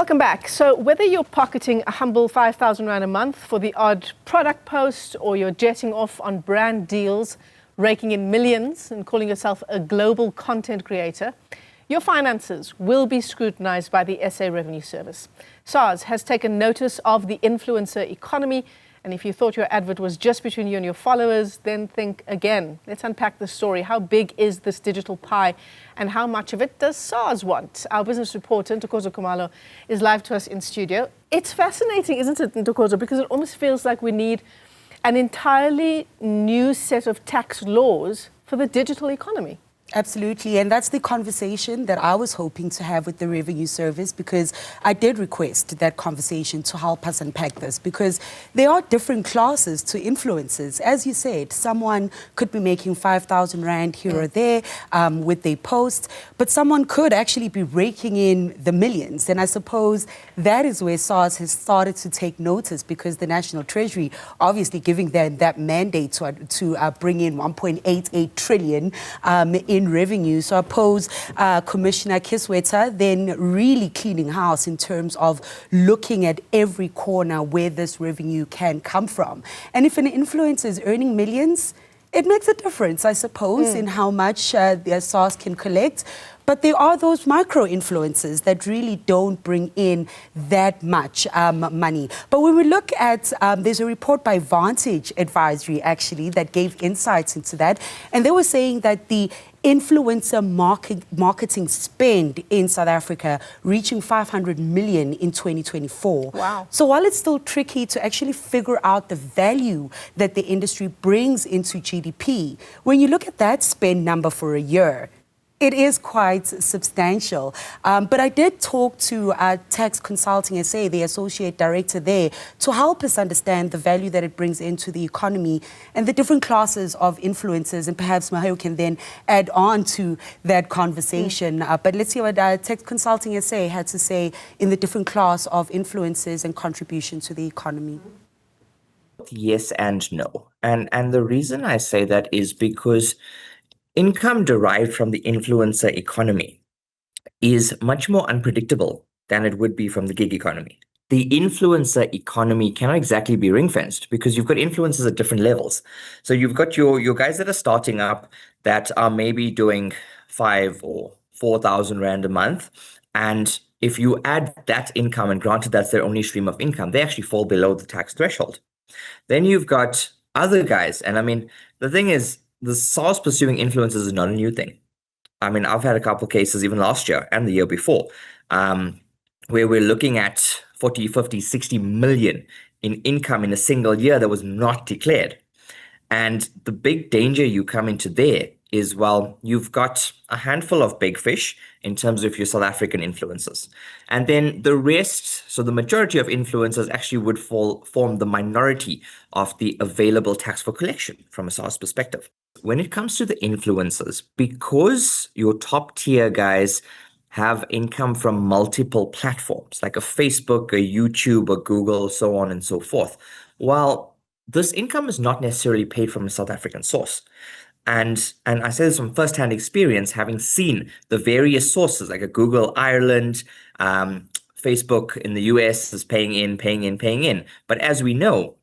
Welcome back. So whether you're pocketing a humble 5,000 Rand a month for the odd product post, or you're jetting off on brand deals, raking in millions and calling yourself a global content creator, your finances will be scrutinized by the SA Revenue Service. SARS has taken notice of the influencer economy, and if you thought your advert was just between you and your followers, then think again. Let's unpack the story. How big is this digital pie, and how much of it does SARS want? Our business reporter, Ntokozo Khumalo, is live to us in studio. It's fascinating, isn't it, Ntokozo, because it almost feels like we need an entirely new set of tax laws for the digital economy. Absolutely, and that's the conversation that I was hoping to have with the Revenue Service, because I did request that conversation to help us unpack this, because there are different classes to influencers. As you said, someone could be making 5,000 Rand here or there with their posts, but someone could actually be raking in the millions. And I suppose that is where SARS has started to take notice, because the National Treasury obviously giving them that mandate to bring in 1.88 trillion in revenue. So I oppose Commissioner Kisweta then really cleaning house in terms of looking at every corner where this revenue can come from. And if an influencer is earning millions, it makes a difference, I suppose, in how much the SARS can collect. But there are those micro influencers that really don't bring in that much money. But when we look at, there's a report by Vantage Advisory actually that gave insights into that. And they were saying that the influencer marketing spend in South Africa reaching 500 million in 2024. Wow. So while it's still tricky to actually figure out the value that the industry brings into GDP, when you look at that spend number for a year, it is quite substantial. But I did talk to Tax Consulting SA, the associate director there, to help us understand the value that it brings into the economy and the different classes of influencers. And perhaps Mohau can then add on to that conversation. But let's see what Tax Consulting SA had to say in the different class of influencers and contribution to the economy. Yes and no. And the reason I say that is because income derived from the influencer economy is much more unpredictable than it would be from the gig economy. The influencer economy cannot exactly be ring-fenced because you've got influencers at different levels. So you've got your guys that are starting up that are maybe doing 5,000 or 4,000 Rand a month. And if you add that income, and granted that's their only stream of income, they actually fall below the tax threshold. Then you've got other guys. And I mean, the thing is, the SARS pursuing influencers is not a new thing. I mean, I've had a couple of cases even last year and the year before where we're looking at 40, 50, 60 million in income in a single year that was not declared. And the big danger you come into there is, well, you've got a handful of big fish in terms of your South African influencers. And then the rest, so the majority of influencers actually would form the minority of the available tax for collection from a SARS perspective. When it comes to the influencers, because your top tier guys have income from multiple platforms, like a Facebook, a YouTube, a Google, so on and so forth, well, this income is not necessarily paid from a South African source. And I say this from first-hand experience, having seen the various sources, like a Google Ireland, Facebook in the US is paying in. But as we know,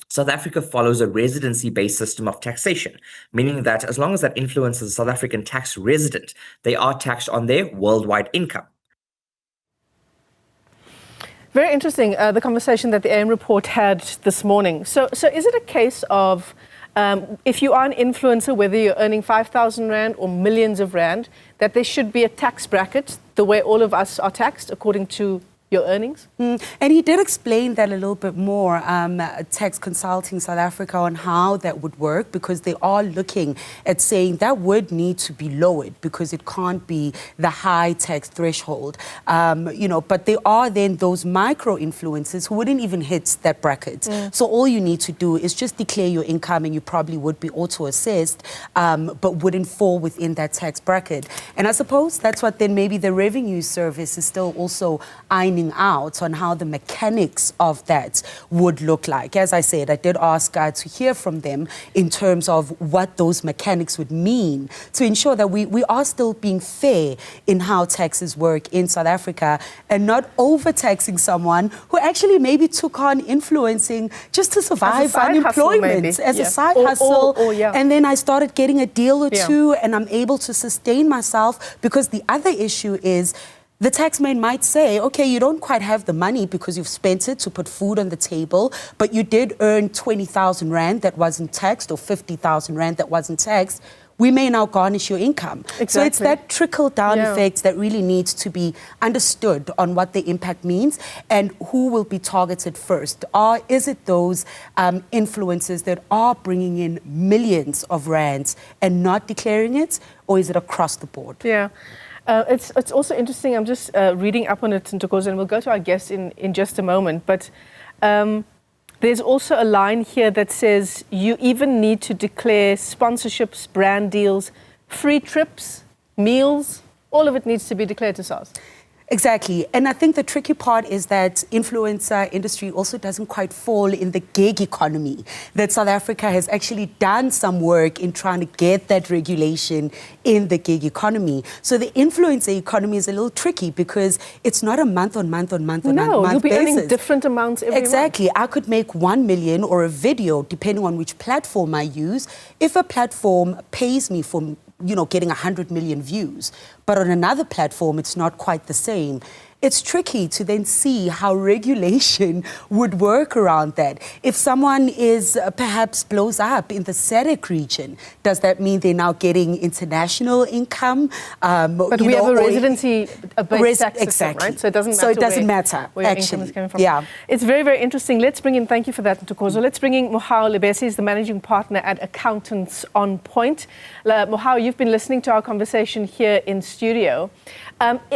South Africa follows a residency-based system of taxation, meaning that as long as that influencer is a South African tax resident, they are taxed on their worldwide income. Very interesting, the conversation that the AM report had this morning. So is it a case of if you are an influencer, whether you're earning 5,000 Rand or millions of Rand, that there should be a tax bracket the way all of us are taxed according to your earnings? And he did explain that a little bit more, Tax Consulting South Africa, on how that would work, because they are looking at saying that would need to be lowered because it can't be the high tax threshold. But there are then those micro influencers who wouldn't even hit that bracket. So all you need to do is just declare your income, and you probably would be auto-assessed, but wouldn't fall within that tax bracket. And I suppose that's what then maybe the Revenue Service is still also eyeing ironing out on how the mechanics of that would look like. As I said, I did ask to hear from them in terms of what those mechanics would mean to ensure that we are still being fair in how taxes work in South Africa and not overtaxing someone who actually maybe took on influencing just to survive unemployment as a side hustle. And then I started getting a deal or two, and I'm able to sustain myself, because the other issue is the taxman might say, okay, you don't quite have the money because you've spent it to put food on the table, but you did earn 20,000 Rand that wasn't taxed, or 50,000 Rand that wasn't taxed. We may now garnish your income. Exactly. So it's that trickle-down effect that really needs to be understood on what the impact means and who will be targeted first. Is it those influencers that are bringing in millions of rands and not declaring it, or is it across the board? Yeah. It's also interesting. I'm just reading up on it, Ntokozo, and we'll go to our guest in just a moment. But there's also a line here that says you even need to declare sponsorships, brand deals, free trips, meals. All of it needs to be declared to SARS. Exactly. And I think the tricky part is that influencer industry also doesn't quite fall in the gig economy, that South Africa has actually done some work in trying to get that regulation in the gig economy. So the influencer economy is a little tricky because it's not a month on month basis. No, you'll be earning different amounts every Exactly. month. I could make 1 million or a video, depending on which platform I use. If a platform pays me for getting 100 million views, but on another platform, it's not quite the same. It's tricky to then see how regulation would work around that. If someone is perhaps blows up in the SADC region, does that mean they're now getting international income? But we have a residency-based tax system, right? So it doesn't matter where your income is coming from. Yeah. It's very, very interesting. Let's bring in, thank you for that, Ntokozo. Let's bring in Mohau Lebese. He's the managing partner at Accountants on Point. Mohau, you've been listening to our conversation here in studio.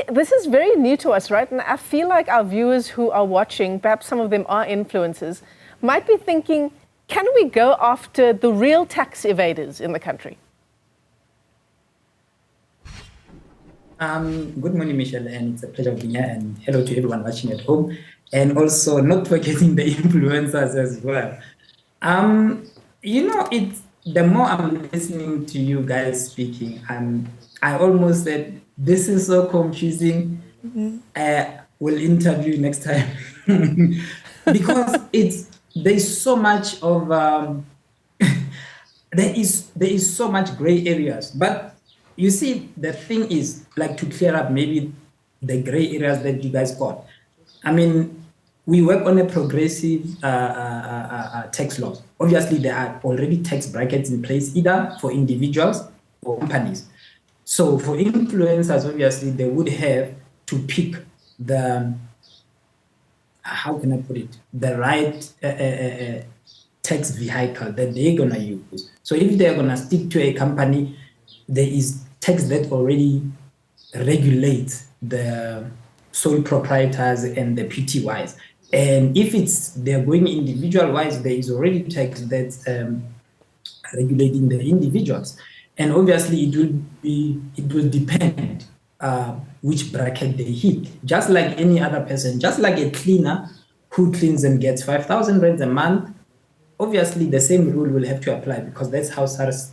This is very new to us, right? And I feel like our viewers who are watching, perhaps some of them are influencers, might be thinking, can we go after the real tax evaders in the country? Good morning, Michelle, and it's a pleasure being here, and hello to everyone watching at home, and also not forgetting the influencers as well. It's the more I'm listening to you guys speaking, I almost said, this is so confusing. We'll interview next time because there's so much of there is so much gray areas. But you see, the thing is, like, to clear up maybe the gray areas that you guys got. I mean, we work on a progressive tax law. Obviously, there are already tax brackets in place, either for individuals or companies. So for influencers, obviously, they would have to pick the, how can I put it, the right tax vehicle that they're going to use. So if they're going to stick to a company, there is tax that already regulates the sole proprietors and the PTYs. And if they're going individual-wise, there is already tax that's regulating the individuals. And obviously, it will depend which bracket they hit. Just like any other person, just like a cleaner who cleans and gets 5,000 Rands a month, obviously the same rule will have to apply, because that's how SARS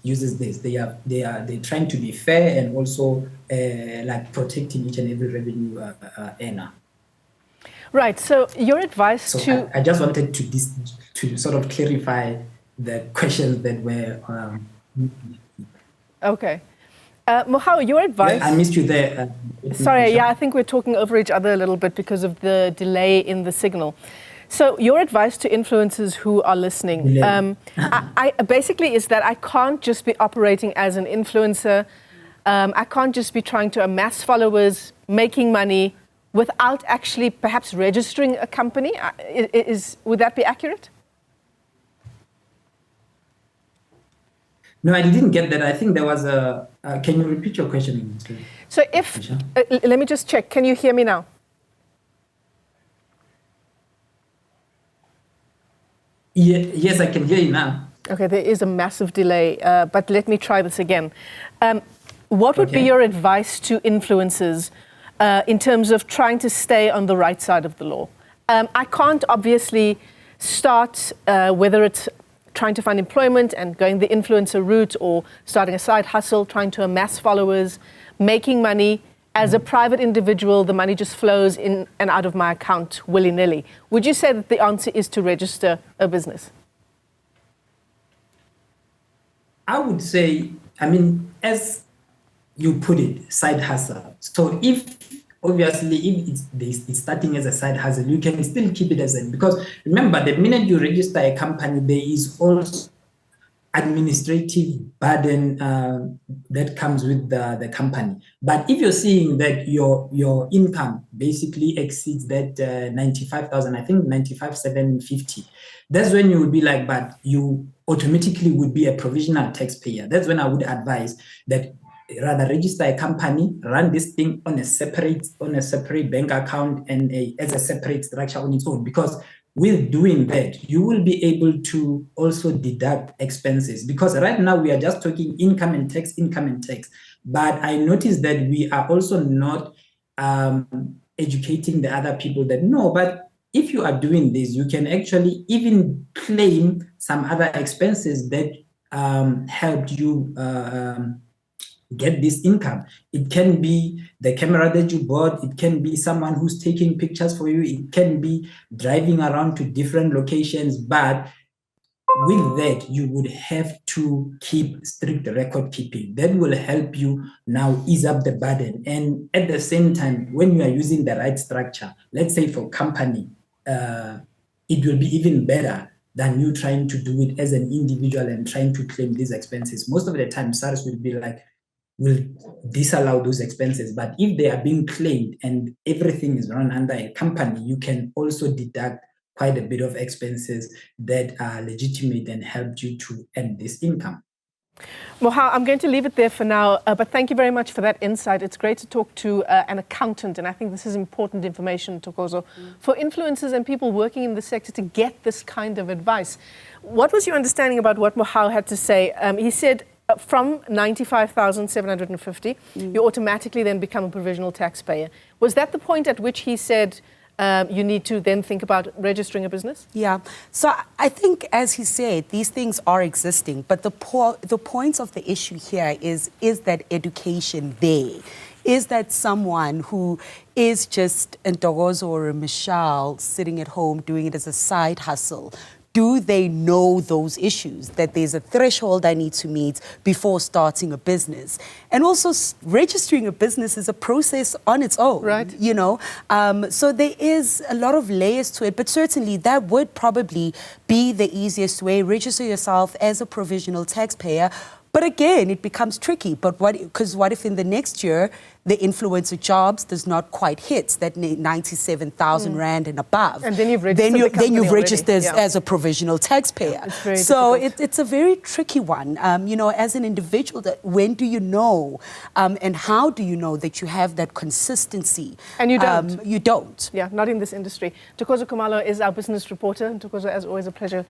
uses this. They're trying to be fair and also like protecting each and every revenue earner. Right. So your advice I just wanted to sort of clarify the questions that were. Okay. Mohau, your advice... I missed you there. Sorry, I think we're talking over each other a little bit because of the delay in the signal. So your advice to influencers who are listening, I basically is that I can't just be operating as an influencer. I can't just be trying to amass followers, making money, without actually perhaps registering a company. Would that be accurate? No, I didn't get that. I think there was a... can you repeat your question? So if... let me just check. Can you hear me now? Yes, I can hear you now. Okay, there is a massive delay, but let me try this again. What would be your advice to influencers in terms of trying to stay on the right side of the law. I can't obviously start, whether it's trying to find employment and going the influencer route or starting a side hustle, trying to amass followers, making money. As a private individual, the money just flows in and out of my account willy-nilly. Would you say that the answer is to register a business? I would say, I mean, as you put it, side hustle. So if it's starting as a side hustle, you can still keep it as a, because remember, the minute you register a company, there is also administrative burden that comes with the company. But if you're seeing that your income basically exceeds that 95,000, I think 95,750, that's when you would be like, but you automatically would be a provisional taxpayer. That's when I would advise that rather register a company, run this thing on a separate bank account and as a separate structure on its own, because with doing that, you will be able to also deduct expenses, because right now we are just talking income and tax. But I noticed that we are also not educating the other people that no, but if you are doing this, you can actually even claim some other expenses that helped you get this income. It can be the camera that you bought, it can be someone who's taking pictures for you, it can be driving around to different locations, but with that, you would have to keep strict record keeping. That will help you now ease up the burden. And at the same time, when you are using the right structure, let's say for company, it will be even better than you trying to do it as an individual and trying to claim these expenses. Most of the time, SARS will be like, will disallow those expenses. But if they are being claimed and everything is run under a company, you can also deduct quite a bit of expenses that are legitimate and help you to earn this income. Mohau, I'm going to leave it there for now, but thank you very much for that insight. It's great to talk to an accountant, and I think this is important information, Ntokozo, for influencers and people working in the sector to get this kind of advice. What was your understanding about what Mohau had to say? He said, from 95,750, you automatically then become a provisional taxpayer. Was that the point at which he said you need to then think about registering a business? Yeah. So I think, as he said, these things are existing, but the point of the issue here is that education there? Is that someone who is just a Ntokozo or a Michelle sitting at home doing it as a side hustle? Do they know those issues, that there's a threshold I need to meet before starting a business? And also registering a business is a process on its own, right? You know, so there is a lot of layers to it, but certainly that would probably be the easiest way. Register yourself as a provisional taxpayer. But again, it becomes tricky. But what if in the next year, the influencer jobs does not quite hit that 97,000 Rand and above? And then you've registered, as a provisional taxpayer. So it's a very tricky one. You know, as an individual, when do you know and how do you know that you have that consistency? And you don't. You don't. Yeah, not in this industry. Ntokozo Khumalo is our business reporter. Ntokozo, as always, a pleasure